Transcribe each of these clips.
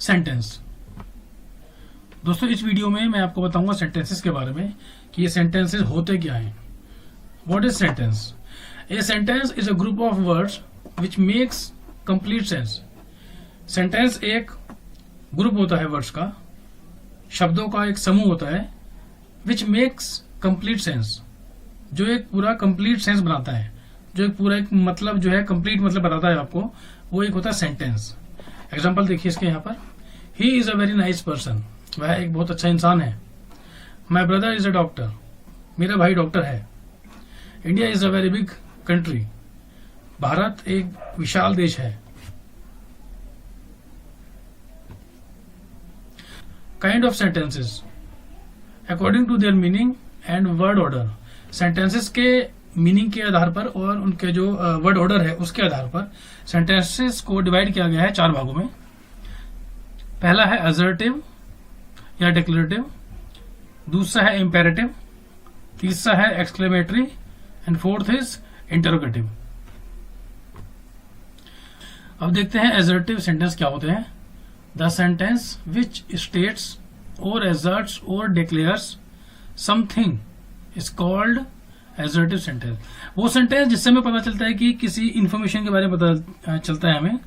Sentence. दोस्तों इस video में मैं आपको बताऊंगा सेंटेंसेस के बारे में कि ये सेंटेंसेस होते क्या हैं। What is sentence? A sentence is a group of words which makes complete sense. Sentence एक ग्रुप होता है वर्ड्स का, शब्दों का एक समूह होता है, विच मेक्स कंप्लीट सेंस, जो एक पूरा कंप्लीट सेंस बनाता है, जो एक पूरा एक मतलब जो है कंप्लीट मतलब बताता है आपको, वो एक होता है सेंटेंस। एग्जाम्पल देखिए इसके यहाँ पर, he is a very nice person, वह एक बहुत अच्छा इंसान है। My brother is a doctor, मेरा भाई डॉक्टर है। India is a very big country, Bharat एक विशाल देश है। Kind of sentences according to their meaning and word order. Sentences के मीनिंग के आधार पर और उनके जो वर्ड ऑर्डर है उसके आधार पर सेंटेंसेस को डिवाइड किया गया है 4 भागों में। पहला है असर्टिव या डिक्लेरेटिव, दूसरा है इंपेरेटिव, तीसरा है exclamatory and fourth is interrogative. अब देखते हैं असर्टिव सेंटेंस क्या होते हैं। द सेंटेंस विच स्टेट्स और asserts और declares something is called assertive sentence। वो सेंटेंस जिससे हमें पता चलता है कि किसी इंफॉर्मेशन के बारे में पता चलता है, हमें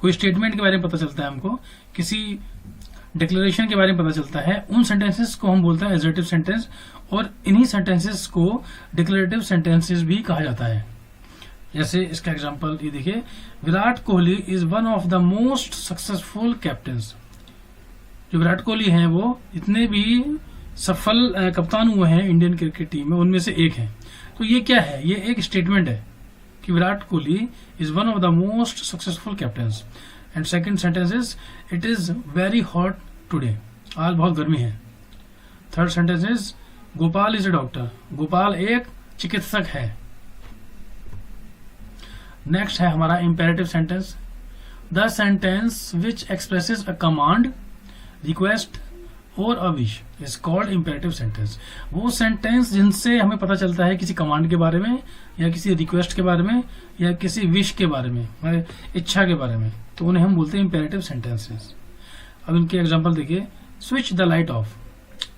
कोई स्टेटमेंट के बारे में पता चलता है, हमको किसी डिक्लेरेशन के बारे में पता चलता है, उन सेंटेंसेस को हम बोलते हैं assertive सेंटेंस। और इन्हीं सेंटेंसेस को डिक्लेरेटिव सेंटेंसेस भी कहा जाता है। जैसे इसका एग्जांपल ये देखिए, Virat Kohli is one of the most successful captains. जो विराट कोहली हैं वो जितने भी सफल कप्तान हुए हैं इंडियन क्रिकेट टीम में उनमें से एक हैं। तो ये क्या है? ये एक स्टेटमेंट है कि Virat Kohli is one of the most successful captains. And second sentence is it is very hot today, आज बहुत गर्मी है। Third sentence is Gopal is a doctor, Gopal एक चिकित्सक है। नेक्स्ट है हमारा imperative sentence, the sentence which expresses a command, request और a wish is called imperative sentence. वो सेंटेंस जिनसे हमें पता चलता है किसी कमांड के बारे में या किसी रिक्वेस्ट के बारे में या किसी विश के बारे में, इच्छा के बारे में, तो उन्हें हम बोलते हैं इंपेरेटिव सेंटेंसेस। अब इनके एग्जांपल देखिए, switch the light of,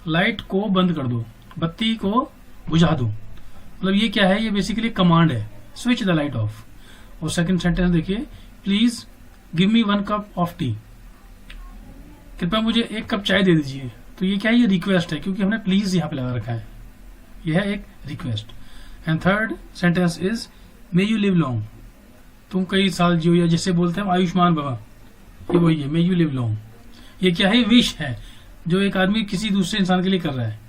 light को बंद कर दो, बत्ती को बुझा दो। मतलब ये क्या है? ये बेसिकली कमांड है, स्विच द लाइट ऑफ। और सेकंड सेंटेंस देखिए, please give me 1 cup of T, कृपया मुझे 1 कप चाय दे दीजिए। तो ये क्या है? ये रिक्वेस्ट है, क्योंकि हमने प्लीज यहाँ पे लगा रखा है, यह है एक request. And third sentence is may you live long, तुम कई साल जियो, या जिससे बोलते हैं आयुष्मान भवा, ये वही है, मे यू लिव लॉन्ग। ये क्या है? विश है जो एक आदमी किसी दूसरे इंसान के लिए कर रहा है।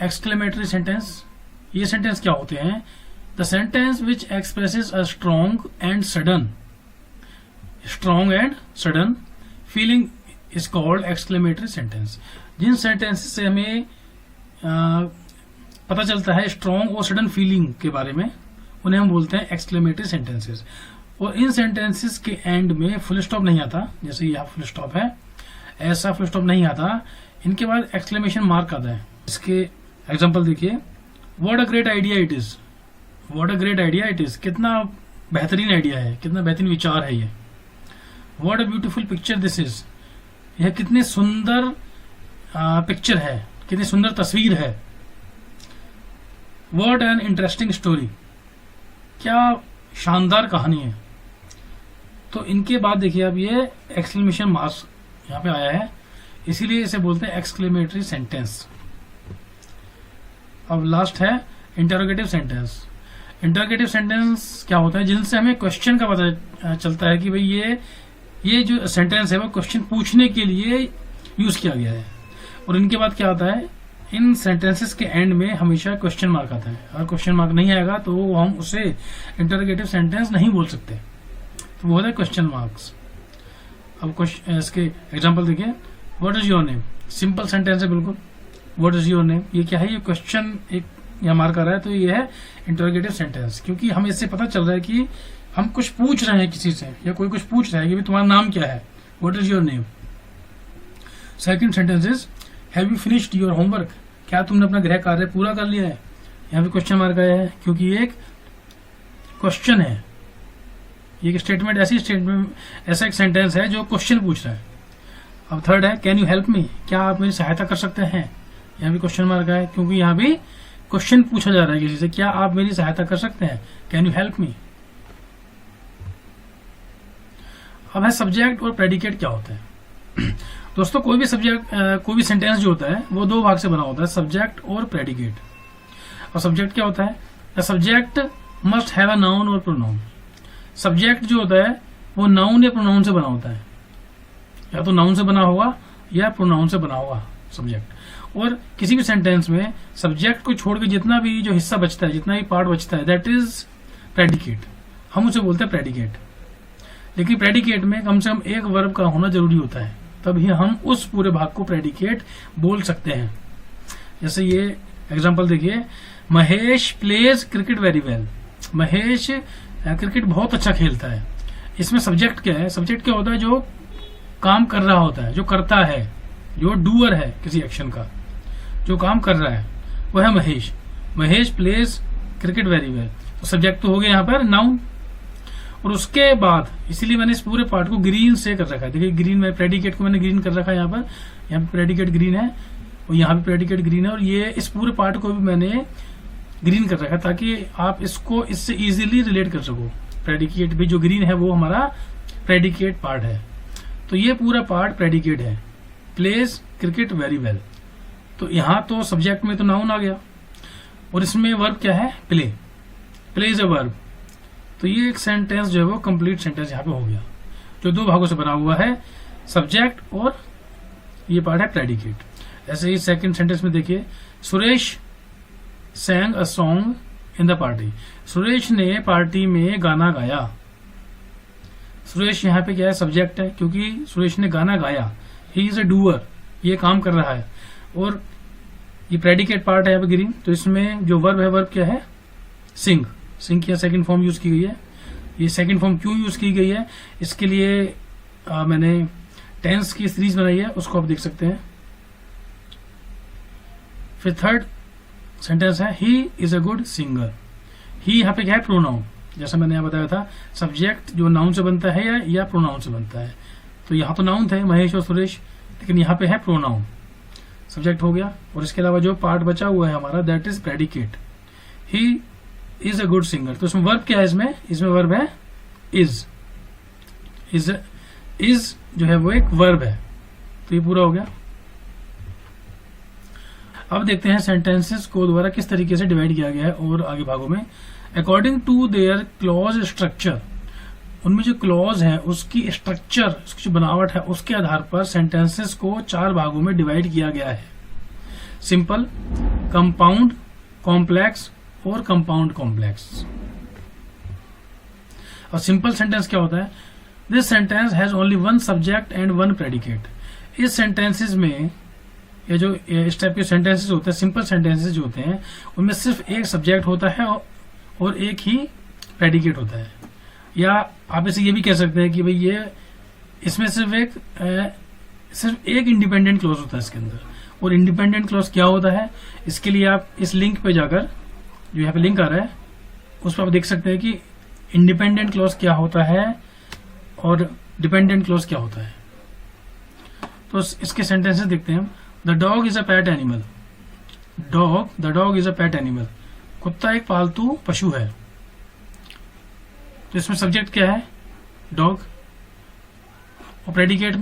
एक्सक्लेमेटरी सेंटेंस, ये सेंटेंस क्या होते हैं? The sentence which expresses a strong and sudden feeling is called exclamatory sentence. जिन सेंटेंस से हमें पता चलता है स्ट्रॉन्ग और सडन फीलिंग के बारे में, उन्हें हम बोलते हैं एक्सक्लेमेटरी सेंटेंसेस। और इन सेंटेंसेस के एंड में फुल स्टॉप नहीं आता, जैसे यहाँ फुल स्टॉप है, ऐसा फुल स्टॉप नहीं आता, इनके बाद एक्सक्लेमेशन मार्क आता है। इसके एग्जाम्पल देखिए, what a great idea it is, what a great idea it is, कितना बेहतरीन आइडिया है, कितना बेहतरीन विचार है ये। What a beautiful picture this is, यह कितनी सुंदर पिक्चर है, कितनी सुंदर तस्वीर है। व्हाट एन इंटरेस्टिंग स्टोरी, क्या शानदार कहानी है। तो इनके बाद देखिए, अब ये एक्सक्लेमेशन मार्क यहाँ पे आया है, इसीलिए इसे बोलते हैं एक्सक्लेमेटरी सेंटेंस। अब लास्ट है इंटरोगेटिव सेंटेंस। इंटरोगेटिव सेंटेंस क्या होता है? जिनसे हमें क्वेश्चन का पता चलता है कि भाई ये जो सेंटेंस है वो क्वेश्चन पूछने के लिए यूज किया गया है। और इनके बाद क्या आता है? इन सेंटेंसेस के एंड में हमेशा क्वेश्चन मार्क आता है। अगर क्वेश्चन मार्क नहीं आएगा तो हम उसे इंटरोगेटिव सेंटेंस नहीं बोल सकते, तो वो होता है क्वेश्चन मार्क्स। अब इसके एग्जांपल देखिए, what is your name, simple sentence है बिल्कुल, व्हाट इज योर नेम, ये क्या है? ये क्वेश्चन एक यहाँ मार्क आ रहा है, तो ये है इंटरोगेटिव सेंटेंस, क्योंकि हमें इससे पता चल रहा है कि हम कुछ पूछ रहे हैं किसी से, या कोई कुछ पूछ रहा है कि तुम्हारा नाम क्या है, what is your name. Second sentence is have you finished your homework, क्या तुमने अपना गृह कार्य पूरा कर लिया है। यहाँ पे क्वेश्चन मार्क आया है क्योंकि ये एक क्वेश्चन है, ये स्टेटमेंट ऐसा एक सेंटेंस है जो क्वेश्चन पूछ रहा है। अब थर्ड है कैन यू हेल्प मी, क्या आप मेरी सहायता कर सकते हैं। यहाँ भी क्वेश्चन मार्क है क्योंकि यहाँ भी क्वेश्चन पूछा जा रहा है किसी से, क्या आप मेरी सहायता कर सकते हैं, कैन यू हेल्प मी। अब है सब्जेक्ट और प्रेडिकेट क्या होता है। दोस्तों कोई भी कोई भी सेंटेंस जो होता है वो दो भाग से बना होता है, सब्जेक्ट और प्रेडिकेट। और सब्जेक्ट क्या होता है, the subject must have a noun और प्रोनाउन। सब्जेक्ट जो होता है वो नाउन या प्रोनाउन से बना होता है, या तो नाउन से बना होगा या प्रोनाउन से बना होगा सब्जेक्ट। और किसी भी सेंटेंस में सब्जेक्ट को छोड़ के जितना भी जो हिस्सा बचता है, जितना भी पार्ट बचता है, दैट इज प्रेडिकेट, हम उसे बोलते हैं प्रेडिकेट। लेकिन प्रेडिकेट में कम से कम एक वर्ब का होना जरूरी होता है, तभी हम उस पूरे भाग को प्रेडिकेट बोल सकते हैं। जैसे ये एग्जांपल देखिए, Mahesh pledge cricket very well. Mahesh cricket बहुत अच्छा खेलता है। इसमें सब्जेक्ट क्या है, सब्जेक्ट क्या होता है, जो काम कर रहा होता है, जो करता है, जो डूअर है किसी एक्शन का, जो काम कर रहा है वो है Mahesh. Mahesh pledge cricket very well, तो सब्जेक्ट तो हो गया यहाँ पर नाउन। और उसके बाद इसीलिए मैंने इस पूरे पार्ट को ग्रीन से कर रखा है। देखिए ग्रीन में प्रेडिकेट को मैंने ग्रीन कर रखा है, यहाँ पे प्रेडिकेट ग्रीन है और यहाँ पे प्रेडिकेट ग्रीन है, और ये इस पूरे पार्ट को भी मैंने ग्रीन कर रखा है ताकि आप इसको इससे इजीली रिलेट कर सको। प्रेडिकेट भी जो ग्रीन है वो हमारा प्रेडिकेट पार्ट है, तो ये पूरा पार्ट प्रेडिकेट है, प्लेज क्रिकेट वेरी वेल। तो यहाँ तो सब्जेक्ट में तो नाउन आ गया और इसमें वर्ब क्या है, play, play is a verb. तो ये एक सेंटेंस जो है वो कंप्लीट सेंटेंस यहाँ पे हो गया, जो दो भागों से बना हुआ है, सब्जेक्ट और ये पार्ट है प्रेडिकेट। ऐसे ही सेकंड सेंटेंस में देखिए, Suresh sang a song in the party। Suresh ने पार्टी में गाना गाया। सुरेश यहाँ पे क्या है, सब्जेक्ट है, क्योंकि सुरेश ने गाना गाया, ही इज अ डूअर, ये काम कर रहा है। और ये प्रेडिकेट पार्ट है यहाँ पे ग्रीन, तो इसमें जो वर्ब है, वर्ब क्या है, सिंग। सिंग की सेकंड फॉर्म यूज की गई है। ये सेकंड फॉर्म क्यों यूज की गई है, इसके लिए मैंने टेंस की सीरीज बनाई है, उसको आप देख सकते हैं। फिर थर्ड सेंटेंस है, he is a good singer. He यहाँ पे क्या है, प्रोनाउन। जैसा मैंने यहाँ बताया था, सब्जेक्ट जो नाउन से बनता है या प्रोनाउन से बनता है। तो यहाँ तो नाउन थे महेश और सुरेश, लेकिन यहाँ पे है प्रोनाउन, सब्जेक्ट हो गया। और इसके अलावा जो पार्ट बचा हुआ है हमारा, that is predicate. He is a good singer, तो इसमें वर्ब क्या है, इसमें वर्ब है इज। इज जो है वो एक वर्ब है, तो ये पूरा हो गया। अब देखते हैं सेंटेंसेस को दोबारा किस तरीके से डिवाइड किया गया है और आगे भागों में। According to their clause structure, उनमें जो क्लॉज है उसकी स्ट्रक्चर, उसकी जो बनावट है, उसके आधार पर सेंटेंसेस को चार भागों में डिवाइड किया गया है, सिंपल, कंपाउंड, कॉम्प्लेक्स और कंपाउंड कॉम्प्लेक्स। और सिंपल सेंटेंस क्या होता है, this sentence has only one subject and one predicate. इस सेंटेंसेस में ये जो इस टाइप के सेंटेंसेस होते हैं, सिंपल सेंटेंसेस जो होते हैं, उनमें सिर्फ एक सब्जेक्ट होता है और एक ही प्रेडिकेट होता है। या आप इसे ये भी कह सकते हैं कि भाई ये इसमें सिर्फ एक इंडिपेंडेंट क्लॉज होता है इसके अंदर। और इंडिपेंडेंट क्लॉज क्या होता है, इसके लिए आप इस लिंक पे जाकर, जो यहाँ पे लिंक आ रहा है, उस पर आप देख सकते हैं कि इंडिपेंडेंट क्लॉज क्या होता है और डिपेंडेंट क्लॉज क्या होता है। तो इसके सेंटेंसेस देखते हैं हम। The dog is a pet animal. The dog is a pet animal, कुत्ता एक पालतू पशु है। तो इसमें सब्जेक्ट क्या है, डॉग, और प्रेडिकेट,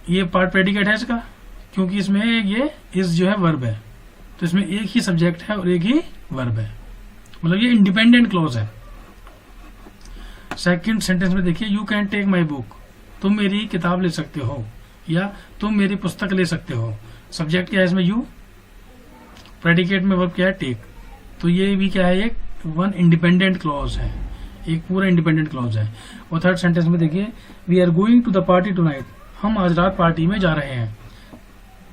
ये पार्ट प्रेडिकेट है इसका, क्योंकि इसमें ये इस जो है वर्ब है, तो इसमें एक ही सब्जेक्ट है और एक ही वर्ब है, मतलब ये इंडिपेंडेंट क्लॉज है। सेकंड सेंटेंस में देखिए, you can take my book, तुम मेरी किताब ले सकते हो या तुम मेरी पुस्तक ले सकते हो। सब्जेक्ट क्या है इसमें, यू, प्रेडिकेट में वर्ब क्या है, टेक। तो ये भी क्या है, एक वन इंडिपेंडेंट क्लॉज है, एक पूरा इंडिपेंडेंट क्लॉज है। और थर्ड सेंटेंस में देखिए, we are going to the party tonight, हम आज रात पार्टी में जा रहे हैं।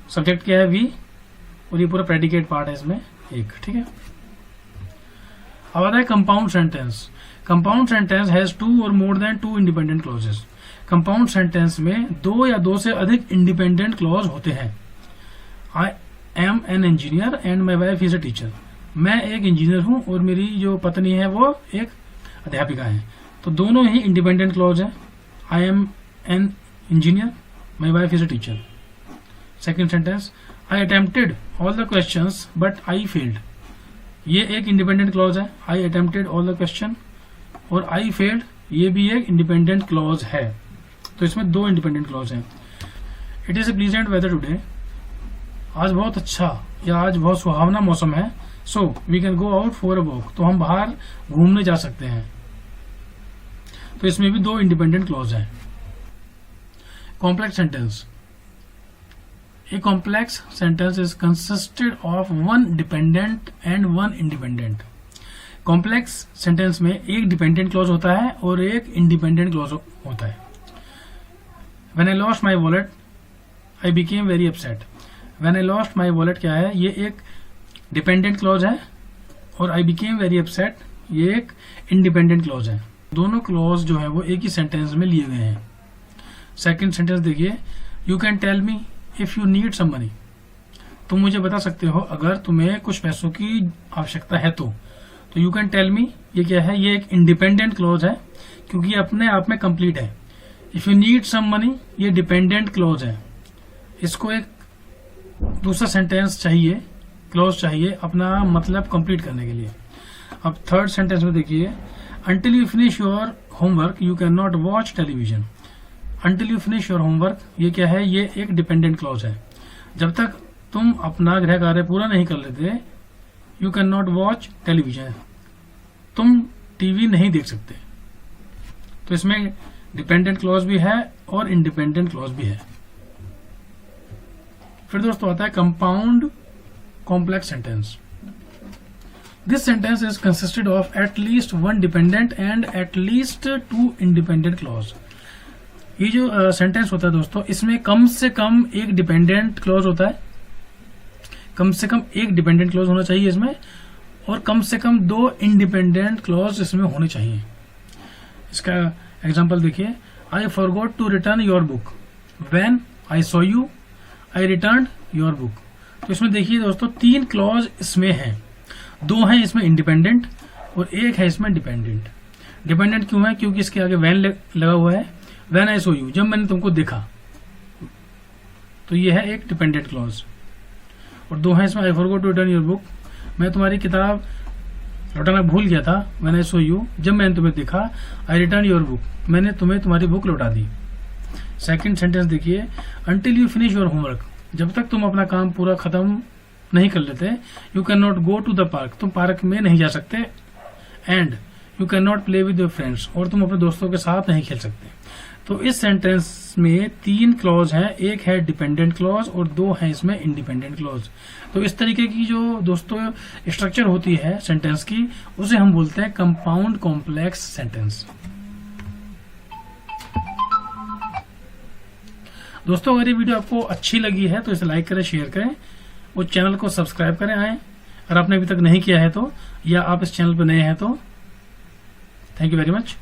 सब्जेक्ट क्या है, वी, और ये पूरा प्रेडिकेट पार्ट है इसमें एक, ठीक है। अब आता है compound sentence. Compound sentence has two और more than two independent clauses. Compound sentence में दो या दो से अधिक इंडिपेंडेंट क्लॉज होते हैं। I am an engineer and my wife is a teacher. मैं एक इंजीनियर हूं और मेरी जो पत्नी है वो एक अध्यापिका है। तो दोनों ही इंडिपेंडेंट क्लॉज है। I am an engineer, my wife is a teacher. Second sentence, I attempted all the questions but I failed, ये एक इंडिपेंडेंट क्लॉज है। आई अटेम्प्टेड ऑल द क्वेश्चन और आई फेल्ड, ये भी एक इंडिपेंडेंट क्लॉज है। तो इसमें दो इंडिपेंडेंट क्लॉज हैं। It is a pleasant weather today, आज बहुत अच्छा या आज बहुत सुहावना मौसम है। So we can go out for a walk, तो हम बाहर घूमने जा सकते हैं। तो इसमें भी दो इंडिपेंडेंट क्लॉज हैं। Complex sentence, a complex sentence is consisted of one dependent and one independent. Complex sentence में एक डिपेंडेंट क्लॉज होता है और एक इंडिपेंडेंट क्लॉज होता है। When I lost my wallet I became very upset. When I lost my wallet क्या है, ये एक डिपेंडेंट क्लॉज है और आई बिकेम वेरी अपसेट ये एक इंडिपेंडेंट क्लॉज है। दोनों क्लॉज जो है वो एक ही सेंटेंस में लिए गए हैं। सेकंड सेंटेंस देखिए, you can tell me if you need some money, तुम मुझे बता सकते हो अगर तुम्हें कुछ पैसों की आवश्यकता है तो यू कैन टेल मी ये क्या है, ये एक इंडिपेंडेंट क्लॉज है क्योंकि ये अपने आप में कंप्लीट है। If you need some money ये डिपेंडेंट क्लॉज है, इसको एक दूसरा सेंटेंस चाहिए, क्लॉज चाहिए अपना मतलब कंप्लीट करने के लिए। अब थर्ड सेंटेंस में देखिए, until you finish your homework you can not watch television. Until you finish your homework ये क्या है, ये एक डिपेंडेंट क्लॉज है। जब तक तुम अपना गृह कार्य पूरा नहीं कर लेते, you can not watch television, तुम टीवी नहीं देख सकते। तो इसमें डिपेंडेंट क्लॉज भी है और इंडिपेंडेंट क्लॉज भी है। फिर दोस्तों आता है compound complex sentence. This sentence is consisted of at least one dependent and at least two independent clause. ये जो सेंटेंस होता है दोस्तों, इसमें कम से कम एक डिपेंडेंट क्लॉज होता है, कम से कम एक डिपेंडेंट क्लॉज होना चाहिए इसमें, और कम से कम दो इंडिपेंडेंट क्लॉज इसमें होने चाहिए। इसका एग्जांपल देखिए, I forgot to return your book, when I saw you I return your book. तो इसमें देखिए दोस्तों तीन क्लॉज इसमें हैं, दो हैं इसमें इंडिपेंडेंट और एक है इसमें डिपेंडेंट। डिपेंडेंट क्यों है, क्योंकि इसके आगे व्हेन लगा हुआ है। व्हेन आई सॉ यू, जब मैंने तुमको देखा, तो ये है एक डिपेंडेंट क्लॉज। और दो है इसमें, I forgot to return your book, मैं तुम्हारी किताब लौटाना भूल गया था। व्हेन आई सॉ यू, जब मैंने तुम्हें देखा। आई रिटर्न योर बुक, मैंने तुम्हें तुम्हारी बुक लौटा दी। सेकंड सेंटेंस देखिए, until you finish your homework, जब तक तुम अपना काम पूरा खत्म नहीं कर लेते। You can not go to the park, तुम पार्क में नहीं जा सकते। And you can not play with your friends, और तुम अपने दोस्तों के साथ नहीं खेल सकते। तो इस सेंटेंस में तीन क्लॉज हैं, एक है डिपेंडेंट क्लॉज और दो है इसमें इंडिपेंडेंट क्लॉज। तो इस तरीके की जो दोस्तों स्ट्रक्चर होती है सेंटेंस की, उसे हम बोलते हैं कंपाउंड कॉम्प्लेक्स सेंटेंस। दोस्तों अगर ये वीडियो आपको अच्छी लगी है तो इसे लाइक करें, शेयर करें और चैनल को सब्सक्राइब करें आए, अगर आपने अभी तक नहीं किया है तो, या आप इस चैनल पर नए हैं तो। Thank you very much.